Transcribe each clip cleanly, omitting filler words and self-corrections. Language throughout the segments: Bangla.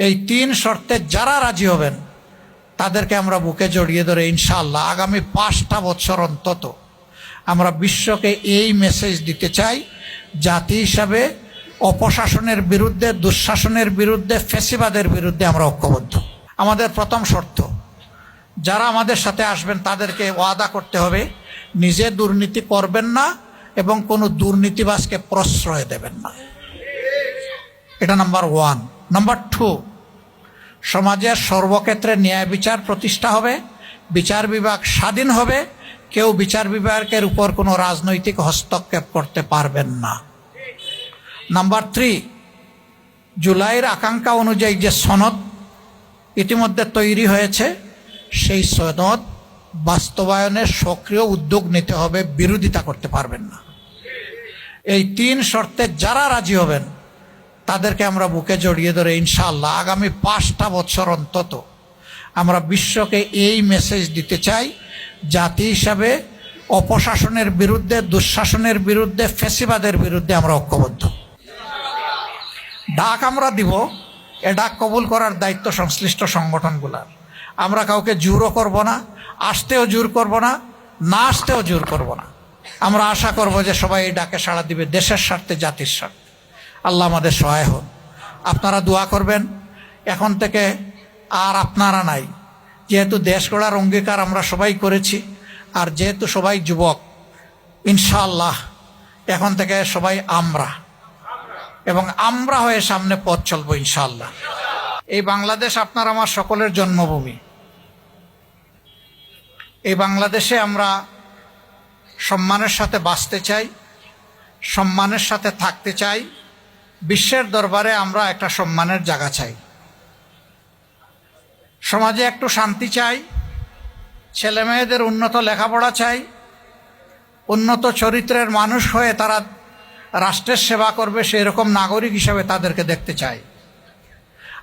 এই তিন শর্তে যারা রাজি হবেন তাদেরকে আমরা বুকে জড়িয়ে ধরে ইনশাআল্লাহ আগামী 5টা বছর অন্তত আমরা বিশ্বকে এই মেসেজ দিতে চাই, জাতি হিসাবে অপশাসনের বিরুদ্ধে, দুঃশাসনের বিরুদ্ধে, ফ্যাসিবাদের বিরুদ্ধে আমরা ঐক্যবদ্ধ। আমাদের প্রথম শর্ত, যারা আমাদের সাথে আসবেন তাদেরকে ওয়াদা করতে হবে নিজে দুর্নীতি করবেন না এবং কোনো দুর্নীতিবাজকে প্রশ্রয় দেবেন না। এটা নাম্বার 1। নাম্বার 2, সমাজের সর্বক্ষেত্রে ন্যায় বিচার প্রতিষ্ঠা হবে, বিচার বিভাগ স্বাধীন হবে, কেউ বিচার বিভাগের উপর কোনো রাজনৈতিক হস্তক্ষেপ করতে পারবেন না। নাম্বার 3, জুলাইয়ের আকাঙ্ক্ষা অনুযায়ী যে সনদ ইতিমধ্যে তৈরি হয়েছে সেই সনদ বাস্তবায়নের সক্রিয় উদ্যোগ নিতে হবে, বিরোধিতা করতে পারবেন না। এই 3 শর্তে যারা রাজি হবেন তাদেরকে আমরা বুকে জড়িয়ে ধরে ইনশাআল্লাহ আগামী 5টা বছর অন্তত আমরা বিশ্বকে এই মেসেজ দিতে চাই, জাতি হিসাবে অপশাসনের বিরুদ্ধে, দুঃশাসনের বিরুদ্ধে, ফ্যাসিবাদের বিরুদ্ধে আমরা ঐক্যবদ্ধ। ডাক আমরা দিব, এ ডাক কবুল করার দায়িত্ব সংশ্লিষ্ট সংগঠনগুলার। আমরা কাউকে জোরও করব না, আসতেও জোর করব না, না আসতেও জোর করব না। আমরা আশা করব যে সবাই এই ডাকে সাড়া দিবে দেশের স্বার্থে, জাতির স্বার্থে। আল্লাহ আমাদের সহায় হন। আপনারা দোয়া করবেন। এখন থেকে আর আপনারা নাই, যেহেতু দেশ গড়ার অঙ্গীকার আমরা সবাই করেছি, আর যেহেতু সবাই যুবক, ইনশাআল্লাহ এখন থেকে সবাই আমরা এবং আমরা হয়ে সামনে পথ চলবো ইনশাআল্লাহ। এই বাংলাদেশ আপনার আমার সকলের জন্মভূমি। এই বাংলাদেশে আমরা সম্মানের সাথে বাঁচতে চাই, সম্মানের সাথে থাকতে চাই, বিশ্বের দরবারে আমরা একটা সম্মানের জায়গা চাই, সমাজে একটু শান্তি চাই, ছেলে মেয়েদের উন্নত লেখাপড়া চাই, উন্নত চরিত্রের মানুষ হয়ে তারা রাষ্ট্রের সেবা করবে সেই রকম নাগরিক হিসেবে তাদেরকে দেখতে চাই।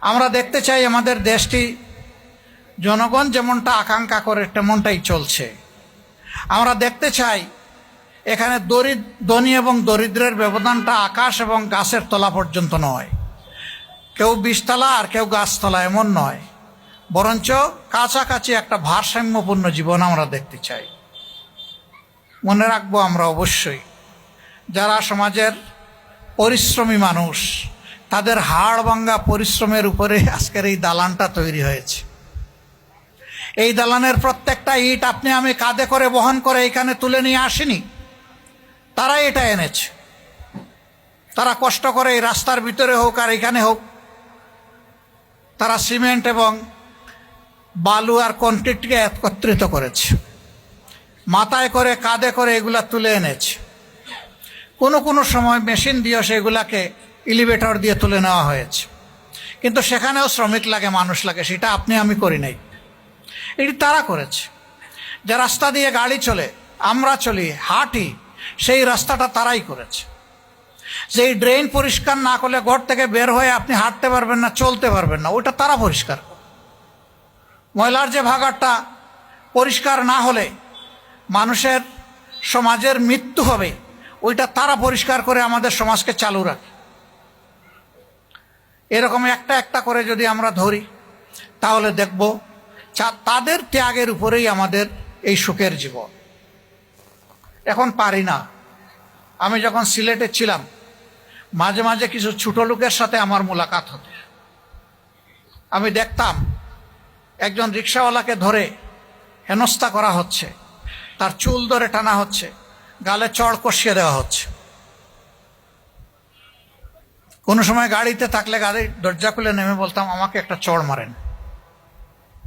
আমরা দেখতে চাই আমাদের দেশটি জনগণ যেমনটা আকাঙ্ক্ষা করে তেমনটাই চলছে। আমরা দেখতে চাই এখানে ধনী এবং দরিদ্রের ব্যবধানটা আকাশ এবং গাছের তলা পর্যন্ত নয়, কেউ 20 তলা আর কেউ গাছতলা এমন নয়, বরঞ্চ কাছাকাছি একটা ভারসাম্যপূর্ণ জীবন আমরা দেখতে চাই। মনে রাখবো আমরা অবশ্যই যারা সমাজের পরিশ্রমী মানুষ, তাদের হাড় ভাঙ্গা পরিশ্রমের উপরে আজকের এই দালানটা তৈরি হয়েছে। এই দালানের প্রত্যেকটা ইট আপনি আমি কাঁধে করে বহন করে এখানে তুলে নিয়ে আসিনি, তারাই এটা এনেছে। তারা কষ্ট করে এই রাস্তার ভিতরে হোক আর এখানে হোক, তারা সিমেন্ট এবং বালু আর কংক্রিটকে একত্রিত করেছে, মাথায় করে কাঁধে করে এগুলা তুলে এনেছে। কোনো সময় মেশিন দিয়ে সেগুলাকে এলিভেটর দিয়ে তুলে নেওয়া হয়েছে, কিন্তু সেখানেও শ্রমিক লাগে, মানুষ লাগে, সেটা আপনি আমি করি নাই, এটি তারা করেছে। যে রাস্তা দিয়ে গাড়ি চলে, আমরা চলি, হাঁটি, সেই রাস্তাটা তারাই করেছে। যেই ড্রেন পরিষ্কার না করলে ঘর থেকে বের হয়ে আপনি হাঁটতে পারবেন না, চলতে পারবেন না, ওইটা তারা পরিষ্কার করে। ময়লার যে ভাগাড়টা পরিষ্কার না হলে মানুষের সমাজের মৃত্যু হবে, ওইটা তারা পরিষ্কার করে আমাদের সমাজকে চালু রাখে। এরকম একটা একটা করে যদি আমরা ধরি তাহলে দেখব তাদের ত্যাগের উপরেই আমাদের এই সুখের জীবন। এখন পারি না। আমি যখন সিলেটে ছিলাম মাঝে মাঝে কিছু ছোট লোকের সাথে আমার মোলাকাত হতো। আমি দেখতাম একজন রিক্সাওয়ালাকে ধরে হেনস্থা করা হচ্ছে, তার চুল ধরে টানা হচ্ছে, গালে চড় কষিয়ে দেওয়া হচ্ছে। কোনো সময় গাড়িতে থাকলে গাড়ির দরজা খুলে নেমে বলতাম, আমাকে একটা চড় মারেন।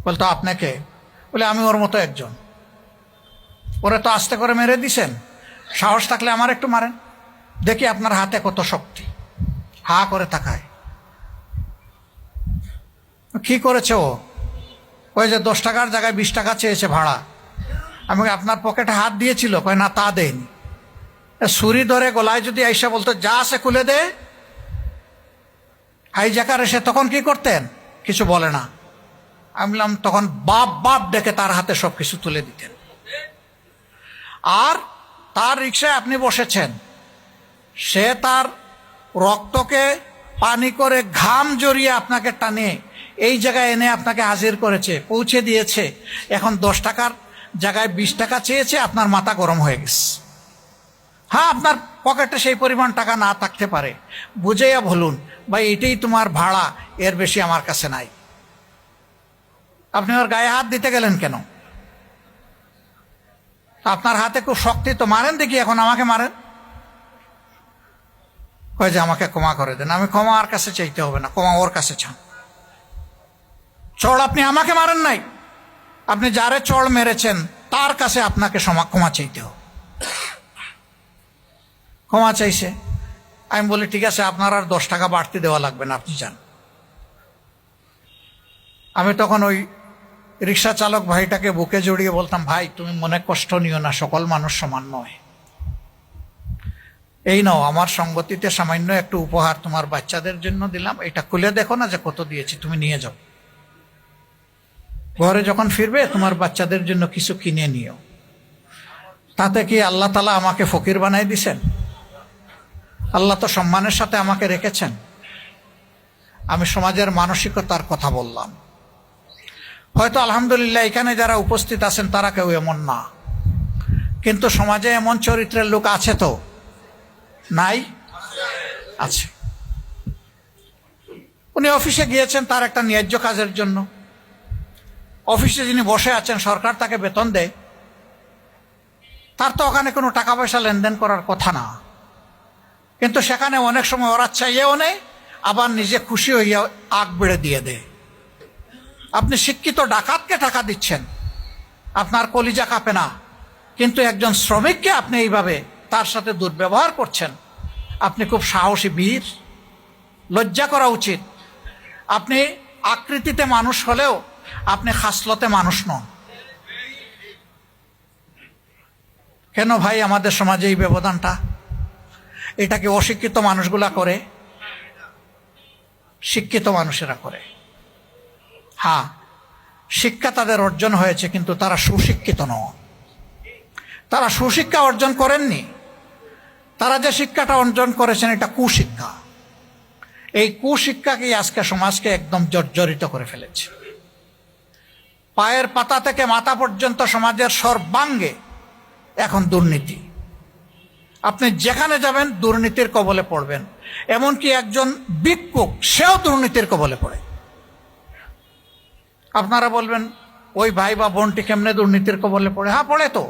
বলতো, আপনাকে? বলে, আমি ওর মতো একজন। ওরে তো আস্তে করে মেরে দিছেন, সাহস থাকলে আমার একটু মারেন, দেখি আপনার হাতে কত শক্তি। হা করে তাকায়। কি করেছে ও? ওই যে 10 টাকার জায়গায় 20 টাকা চেয়েছে ভাড়া। আমি, আপনার পকেটে হাত দিয়েছিল? কয় না, তা দেয়নি। ছুরি ধরে গলায় যদি আইসা বলতো, যা আছে খুলে দে, হাইজ্যাকার এসে তখন কি করতেন? কিছু বলে না। আমি বললাম, তখন বাপ বাপ ডেকে তার হাতে সব কিছু তুলে দিতেন। আর তার রিক্সায় আপনি বসেছেন, সে তার রক্তকে পানি করে ঘাম জড়িয়ে আপনাকে টানে এই জায়গায় এনে আপনাকে হাজির করেছে, পৌঁছে দিয়েছে, এখন 10 টাকার জায়গায় 20 টাকা চেয়েছে, আপনার মাথা গরম হয়ে গেছে। হ্যাঁ, আপনার পকেটে সেই পরিমাণ টাকা না থাকতে পারে, বুঝাইয়া বলুন ভাই এটাই তোমার ভাড়া, এর বেশি আমার কাছে নাই। আপনি ওর গায়ে হাত দিতে গেলেন কেন? আপনার হাতে খুব শক্তি, তো মারেন দেখি, এখন আমাকে মারেন। কয় যে আমাকে ক্ষমা করে দেন। আমি ক্ষমা আর কাছে চাইতে হবে না, ক্ষমা ওর কাছে চান। চড় আপনি আমাকে মারেন নাই, আপনি যারে চড় মেরেছেন তার কাছে আপনাকে ক্ষমা চাইতে হবে। ক্ষমা চাইছে। আমি বলি ঠিক আছে, আপনার আর 10 টাকা বাড়তি দেওয়া লাগবে না, আপনি যান। আমি তখন ওই রিক্সা চালক ভাইটাকে বুকে জড়িয়ে বলতাম, ভাই তুমি মনে কষ্ট নিও না, সকল মানুষ সমান নয়। এই নাও আমার সঙ্গতিতে সামান্য একটু উপহার তোমার বাচ্চাদের জন্য দিলাম, এটা খুলে দেখো না যে কত দিয়েছি, তুমি নিয়ে যাও। ঘরে যখন ফিরবে তোমার বাচ্চাদের জন্য কিছু কিনে নিও। তাতে কি আল্লাহ তাআলা আমাকে ফকির বানাই দিছেন? আল্লাহ তো সম্মানের সাথে আমাকে রেখেছেন। আমি সমাজের মানসিকতার কথা বললাম। হয়তো আলহামদুলিল্লাহ এখানে যারা উপস্থিত আছেন তারা কেউ এমন না, কিন্তু সমাজে এমন চরিত্রের লোক আছে তো নাই? আছে। উনি অফিসে গিয়েছেন তার একটা ন্যায্য কাজের জন্য। অফিসে যিনি বসে আছেন সরকার তাকে বেতন দেয়, তার তো ওখানে কোনো টাকা পয়সা লেনদেন করার কথা না, কিন্তু সেখানে অনেক সময় ওরা চাইয়েও নেই, আবার নিজে খুশি হইয়া আগ বেড়ে দিয়ে দেয়। আপনি শিক্ষিত ডাকাতকে টাকা দিচ্ছেন, আপনার কলিজা কাঁপে না, কিন্তু একজন শ্রমিককে আপনি এইভাবে তার সাথে দুর্ব্যবহার করছেন, আপনি খুব সাহসী বীর, লজ্জা করা উচিত। আপনি আকৃতিতে মানুষ হলেও আপনি খাসলতে মানুষ নন। কেন ভাই আমাদের সমাজে এই ব্যবধানটা? এটা কি অশিক্ষিত মানুষগুলা করে? শিক্ষিত মানুষেরা করে। হ্যাঁ, শিক্ষা তাদের অর্জন হয়েছে, কিন্তু তারা সুশিক্ষিত নয়। তারা সুশিক্ষা অর্জন করেননি, তারা যে শিক্ষাটা অর্জন করেছেন এটা কুশিক্ষা। এই কুশিক্ষাকে আজকে সমাজকে একদম জর্জরিত করে ফেলেছে। পায়ের পাতা থেকে মাথা পর্যন্ত সমাজের সর্বাঙ্গে এখন দুর্নীতি। আপনি যেখানে যাবেন দুর্নীতির কবলে পড়বেন। এমনকি একজন ভিক্ষুক সেও দুর্নীতির কবলে পড়ে। আপনারা বলবেন ওই ভাই বা বোনটি কেমনে দুর্নীতির কবলে পড়ে? হ্যাঁ, পড়ে তো।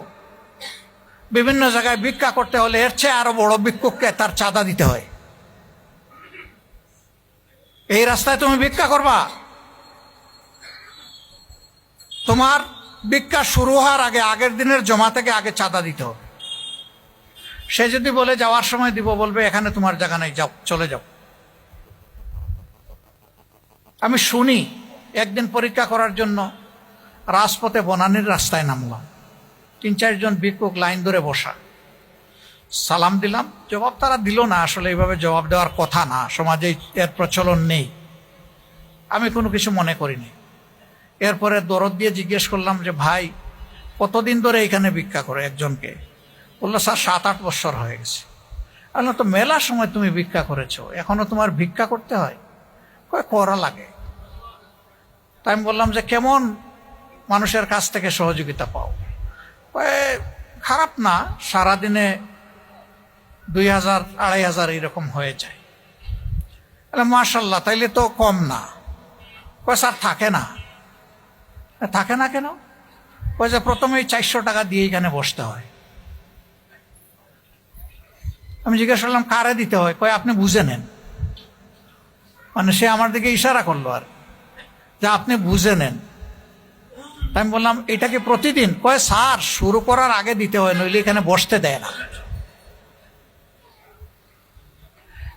বিভিন্ন জায়গায় ভিক্ষা করতে হলে এর চেয়ে আরো বড় ভিক্ষুককে তার চাঁদা দিতে হয়। এই রাস্তায় তুমি ভিক্ষা করবা, তোমার ভিক্ষা শুরু হওয়ার আগে, আগের দিনের জমা থেকে আগে চাঁদা দিতে হবে। সে যদি বলে যাওয়ার সময় দিব, বলবে এখানে তোমার জায়গা নেই, যাও, চলে যাও। আমি শুনি, একদিন পরীক্ষা করার জন্য রাজপথে বনানীর রাস্তায় নামলাম, 3-4 জন ভিক্ষুক লাইন ধরে বসা। সালাম দিলাম, জবাব তারা দিল না। আসলে এইভাবে জবাব দেওয়ার কথা না, সমাজে এর প্রচলন নেই। আমি কোনো কিছু মনে করিনি। এরপরে দরদ দিয়ে জিজ্ঞেস করলাম যে ভাই কতদিন ধরে এখানে ভিক্ষা করে? একজনকে বললো স্যার 7-8 বছর হয়ে গেছে। বললাম তো মেলা সময় তুমি ভিক্ষা করেছো, এখনো তোমার ভিক্ষা করতে হয়? করা লাগে। তাই আমি বললাম যে কেমন মানুষের কাছ থেকে সহযোগিতা পাও? খারাপ না, সারাদিনে 2000-2500 এরকম হয়ে যায়। মাশাল্লাহ, তাইলে তো কম না। স্যার থাকে না। থাকে না কেন? যে প্রথমেই 400 টাকা দিয়ে এখানে বসতে হয়। আমি জিজ্ঞাসা করলাম কারে দিতে হয়? আপনি বুঝে নেন। মানে সে আমার দিকে ইশারা করলো আর যে আপনি বুঝে নেন। আমি বললাম এটা কি প্রতিদিন? স্যার শুরু করার আগে দিতে হয়, নইলে এখানে বসতে দেয় না।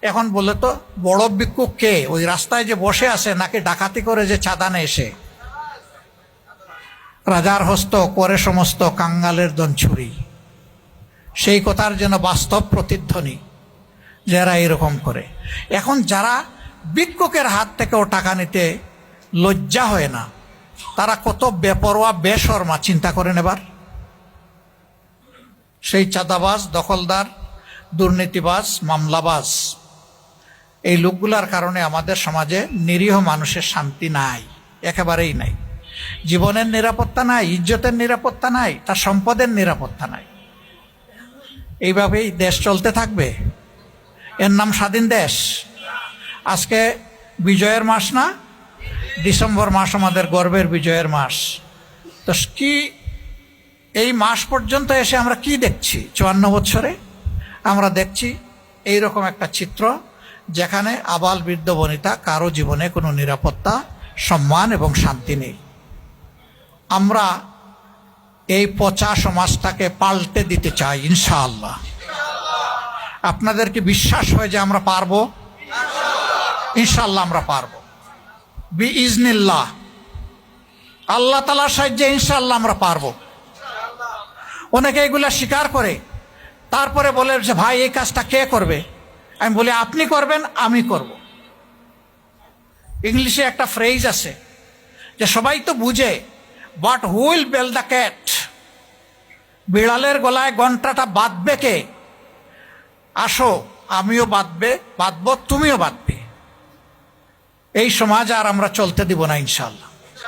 এখন বলে তো বড় ভিক্ষুক কে? ওই রাস্তায় যে বসে আছে, নাকি ডাকাতি করে যে চাঁদা নেয় সে? রাজার হস্ত করে সমস্ত কাঙ্গালের দন ছুরি, সেই কথার যেন বাস্তব প্রতিধ্বনি যারা এরকম করে। এখন যারা ভিক্ষুকের হাত থেকেও টাকা নিতে লজ্জা হয় না, তারা কত বেপরোয়া বেশরমা চিন্তা করেন এবার। সেই চাঁদাবাজ, দখলদার, দুর্নীতিবাজ, মামলাবাজ এই লোকগুলার কারণে আমাদের সমাজে নিরীহ মানুষের শান্তি নাই, একেবারেই নাই। জীবনের নিরাপত্তা নাই, ইজ্জতের নিরাপত্তা নাই, তার সম্পদের নিরাপত্তা নাই। এইভাবেই দেশ চলতে থাকবে? এর নাম স্বাধীন দেশ? আজকে বিজয়ের মাস না? ডিসেম্বর মাস আমাদের গর্বের বিজয়ের মাস। তো কি এই মাস পর্যন্ত এসে আমরা কি দেখছি? 54 বছরে আমরা দেখছি এইরকম একটা চিত্র, যেখানে আবাল বৃদ্ধ বনিতা কারো জীবনে কোনো নিরাপত্তা, সম্মান এবং শান্তি নেই। আমরা এই পচা সমাজটাকে পাল্টে দিতে চাই ইনশাআল্লাহ। আপনাদের কি বিশ্বাস হয় যে আমরা পারবো? ইনশাআল্লাহ আমরা পারবো বিইজনিল্লাহ। আল্লাহ তাআলার সাহায্যে ইনশাআল্লাহ আমরা পারবো। অনেকে এগুলা স্বীকার করে, তারপরে বলে যে ভাই এই কাজটা কে করবে? আমি বলি আপনি করবেন, আমি করব। ইংলিশে একটা ফ্রেজ আছে যে সবাই তো বুঝে, but who will bell the cat? বিড়ালের গলায় ঘন্টাটা বাঁধবে কে? আসো, আমিও বাঁধবো, তুমিও বাঁধবে। এই সমাজ আর আমরা চলতে দিব না ইনশাআল্লাহ।